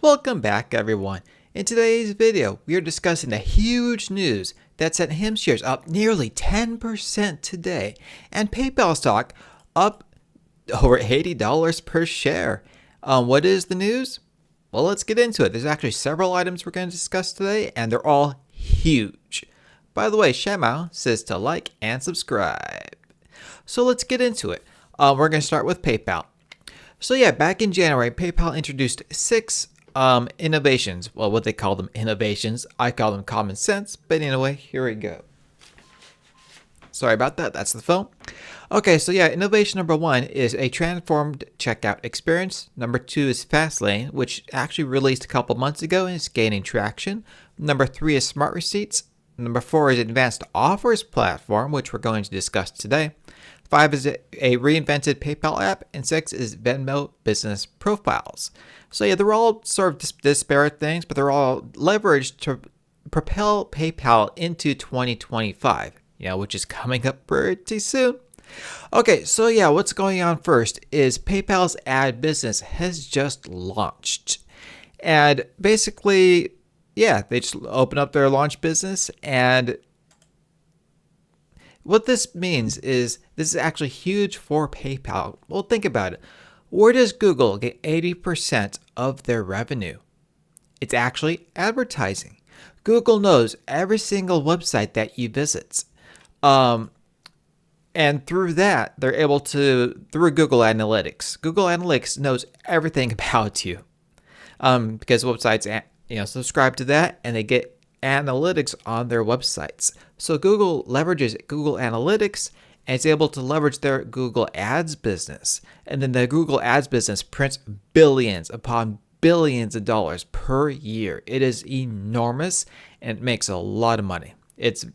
Welcome back everyone. In today's video, we are discussing the huge news that sent HIMS shares up nearly 10% today and PayPal stock up over $80 per share. What is the news? Well, let's get into it. There's actually several items we're going to discuss today and they're all huge. By the way, Shamao says to like and subscribe. So let's get into it. We're going to start with PayPal. So yeah, back in January, PayPal introduced 6 innovations. Well, what they call them innovations. I call them common sense. But anyway, here we go. Sorry about that. That's the phone. Okay, so yeah, innovation number 1 is a transformed checkout experience. Number 2 is Fastlane, which actually released a couple months ago and is gaining traction. Number 3 is Smart Receipts. Number 4 is Advanced Offers platform, which we're going to discuss today. 5 is a reinvented PayPal app, and 6 is Venmo business profiles. So yeah, they're all sort of disparate things, but they're all leveraged to propel PayPal into 2025, which is coming up pretty soon. Okay, so yeah, what's going on first is PayPal's ad business has just launched. And basically, yeah, they just open up their launch business, and what this means is this is actually huge for PayPal. Well, think about it. Where does Google get 80% of their revenue? It's actually advertising. Google knows every single website that you visit. And through that, they're able to, through Google Analytics. Google Analytics knows everything about you. Because websites, subscribe to that and they get analytics on their websites. So Google leverages Google Analytics and is able to leverage their Google Ads business. And then the Google Ads business prints billions upon billions of dollars per year. It is enormous and it makes a lot of money. It's,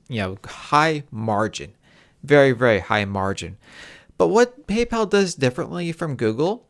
high margin, very, very high margin. But what PayPal does differently from Google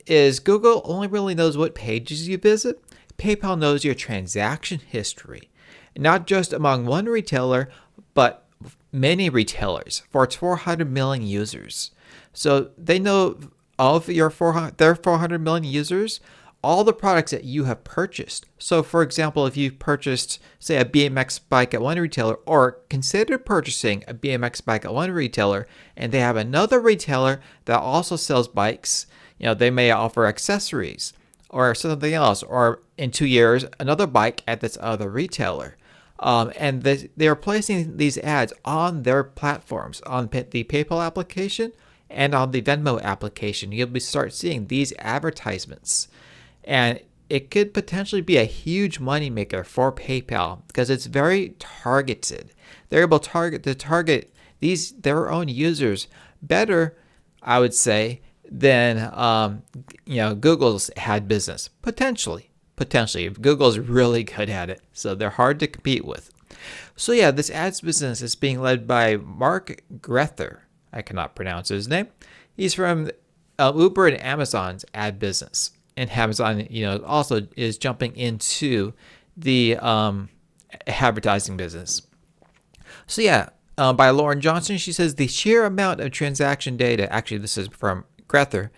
is Google only really knows what pages you visit. PayPal knows your transaction history. Not just among one retailer, but many retailers for its 400 million users. So they know of their 400 million users, all the products that you have purchased. So for example, if you purchased, say, a BMX bike at one retailer or considered purchasing a BMX bike at one retailer, and they have another retailer that also sells bikes, they may offer accessories or something else, or in 2 years, another bike at this other retailer. And they're placing these ads on their platforms, on the PayPal application and on the Venmo application. You'll start seeing these advertisements. And it could potentially be a huge moneymaker for PayPal because it's very targeted. They're able to target their own users better, I would say, than Google's ad business, potentially. If Google's really good at it, so they're hard to compete with. So yeah, this ads business is being led by Mark Grether. I cannot pronounce his name. He's from Uber and Amazon's ad business, and Amazon, also is jumping into the advertising business. So yeah, by Lauren Johnson, she says the sheer amount of transaction data. Actually, this is from Grether.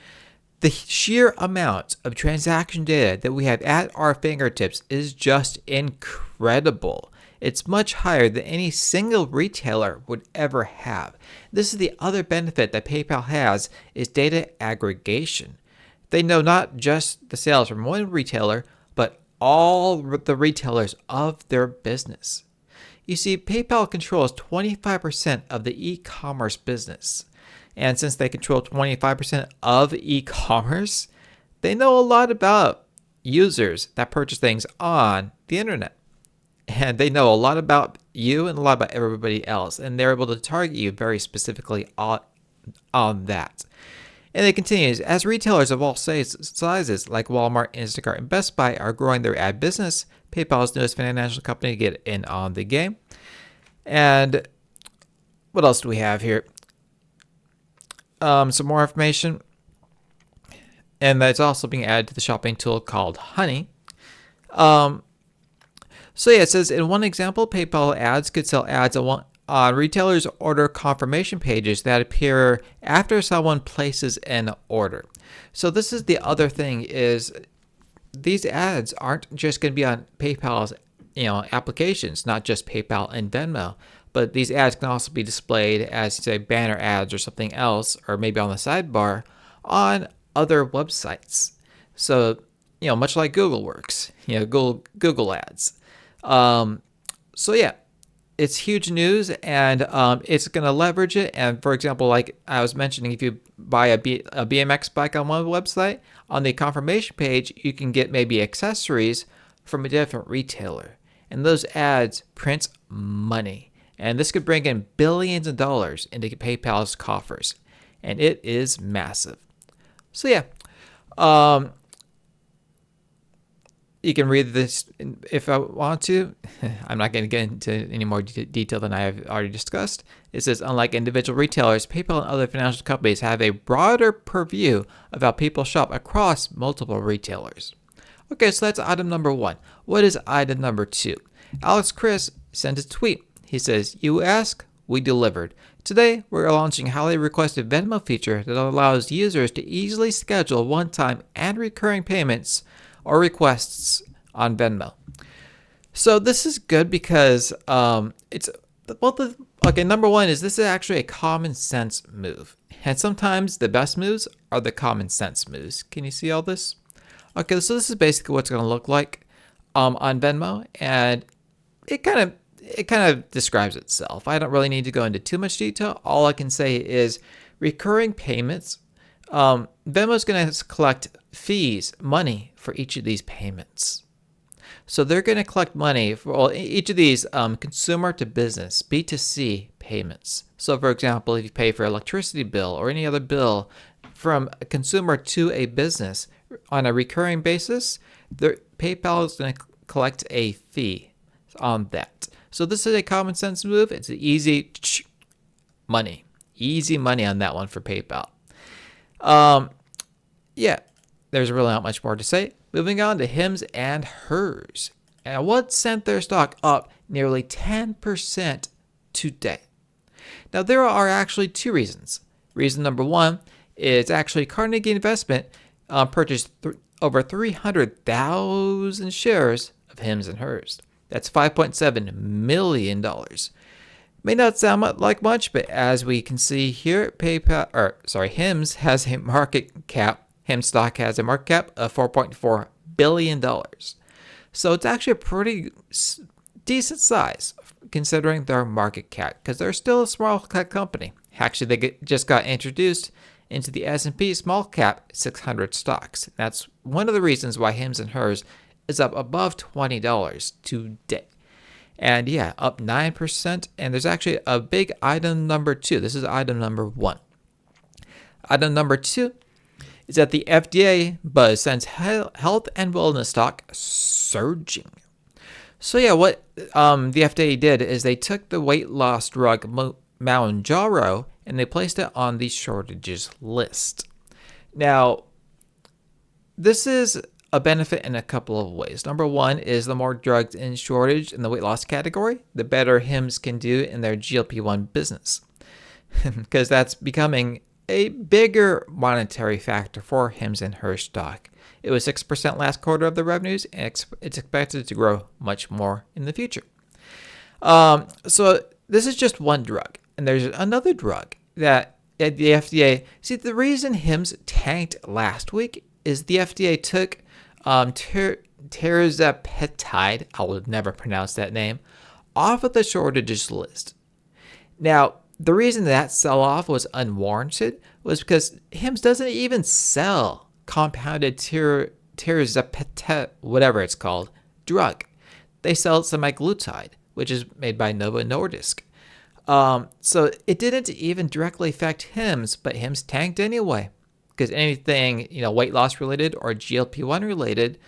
The sheer amount of transaction data that we have at our fingertips is just incredible. It's much higher than any single retailer would ever have. This is the other benefit that PayPal has is data aggregation. They know not just the sales from one retailer, but all the retailers of their business. You see, PayPal controls 25% of the e-commerce business. And since they control 25% of e-commerce, they know a lot about users that purchase things on the internet. And they know a lot about you and a lot about everybody else. And they're able to target you very specifically on that. And it continues, as retailers of all sizes like Walmart, Instacart, and Best Buy are growing their ad business, PayPal is the newest financial company to get in on the game. And what else do we have here? Some more information, and that's also being added to the shopping tool called Honey. So yeah, it says in one example, PayPal ads could sell ads on retailers' order confirmation pages that appear after someone places an order. So this is the other thing is these ads aren't just going to be on PayPal's applications, not just PayPal and Venmo, but these ads can also be displayed as, say, banner ads or something else, or maybe on the sidebar on other websites. So, much like Google works, Google ads. So yeah, it's huge news, and it's going to leverage it. And for example, like I was mentioning, if you buy a BMX bike on one website, on the confirmation page, you can get maybe accessories from a different retailer. And those ads print money. And this could bring in billions of dollars into PayPal's coffers. And it is massive. So yeah, you can read this if I want to. I'm not going to get into any more detail than I have already discussed. It says, unlike individual retailers, PayPal and other financial companies have a broader purview of how people shop across multiple retailers. Okay, so that's item number 1. What is item number 2? Alex Chris sent a tweet. He says, you ask, we delivered. Today, we're launching a highly requested Venmo feature that allows users to easily schedule one-time and recurring payments or requests on Venmo. So this is good because number 1 is this is actually a common sense move. And sometimes the best moves are the common sense moves. Can you see all this? Okay, so this is basically what it's going to look like on Venmo, and it kind of describes itself. I don't really need to go into too much detail. All I can say is recurring payments. Venmo's going to collect money for each of these payments. So they're going to collect money for each of these consumer to business, B2C payments. So for example, if you pay for electricity bill or any other bill from a consumer to a business on a recurring basis, PayPal is going to collect a fee on that. So this is a common sense move. It's an easy money on that one for PayPal. Yeah, there's really not much more to say. Moving on to HIMS and HERS. And what sent their stock up nearly 10% today? Now, there are actually 2 reasons. Reason number 1 is actually Carnegie Investment purchased over 300,000 shares of HIMS and HERS. That's $5.7 million. May not sound like much, but as we can see here, HIMS has a market cap. HIMS stock has a market cap of $4.4 billion. So it's actually a pretty decent size considering their market cap, because they're still a small cap company. Actually, they just got introduced into the S&P small cap 600 stocks. That's one of the reasons why HIMS and HERS is up above $20 today. And yeah, up 9%. And there's actually a big item number 2. This is item number 1. Item number 2 is that the FDA buzz sends health and wellness stock surging. So yeah, what the FDA did is they took the weight loss drug Mounjaro and they placed it on the shortages list. Now, this is a benefit in a couple of ways. Number 1 is the more drugs in shortage in the weight loss category, the better HIMS can do in their GLP-1 business, because that's becoming a bigger monetary factor for HIMS and HERS stock. It was 6% last quarter of the revenues, and it's expected to grow much more in the future. So this is just one drug, and there's another drug that the FDA. See, the reason HIMS tanked last week is the FDA took Tirzepatide, I will never pronounce that name, off of the shortages list. Now, the reason that sell-off was unwarranted was because HIMS doesn't even sell compounded Tirzepatide, whatever it's called, drug. They sell semaglutide, which is made by Novo Nordisk. So it didn't even directly affect HIMS, but HIMS tanked anyway. Because anything, weight loss related or GLP-1 related,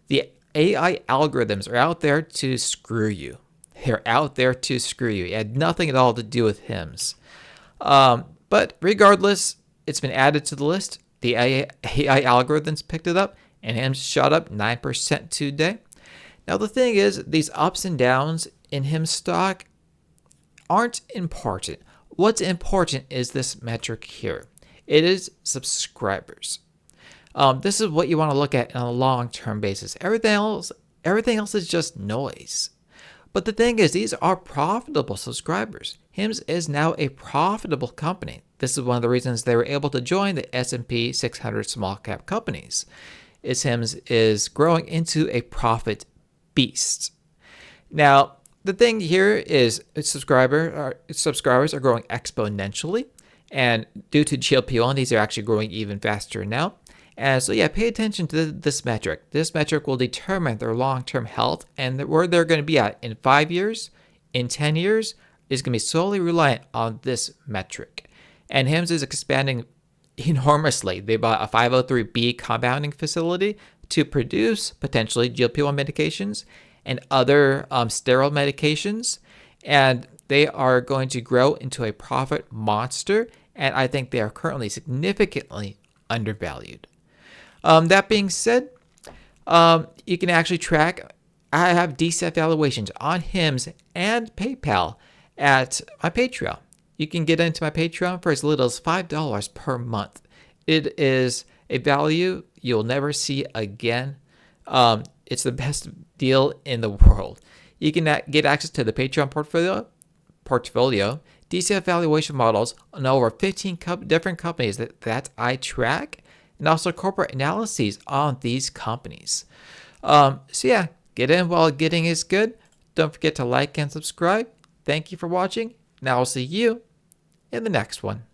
the AI algorithms are out there to screw you. They're out there to screw you. It had nothing at all to do with HIMS. But regardless, it's been added to the list. The AI algorithms picked it up, and HIMS shot up 9% today. Now, the thing is, these ups and downs in HIMS stock aren't important. What's important is this metric here. It is subscribers. This is what you want to look at on a long-term basis. Everything else is just noise. But the thing is, these are profitable subscribers. HIMS is now a profitable company. This is one of the reasons they were able to join the S&P 600 small cap companies. HIMS is growing into a profit beast. Now, the thing here is subscribers are growing exponentially, and due to GLP-1, these are actually growing even faster now. And so yeah, pay attention to this metric. This metric will determine their long-term health, and where they're going to be at in 5 years, in 10 years, is going to be solely reliant on this metric. And HIMS is expanding enormously. They bought a 503B compounding facility to produce potentially GLP-1 medications and other steroid medications, and they are going to grow into a profit monster, and I think they are currently significantly undervalued. That being said, you can actually track. I have decent valuations on HIMS and PayPal at my Patreon. You can get into my Patreon for as little as $5 per month. It is a value you'll never see again. It's the best deal in the world. You can get access to the Patreon portfolio, decent valuation models on over 15 different companies that I track, and also corporate analyses on these companies. So yeah, get in while getting is good. Don't forget to like and subscribe. Thank you for watching, and I will see you in the next one.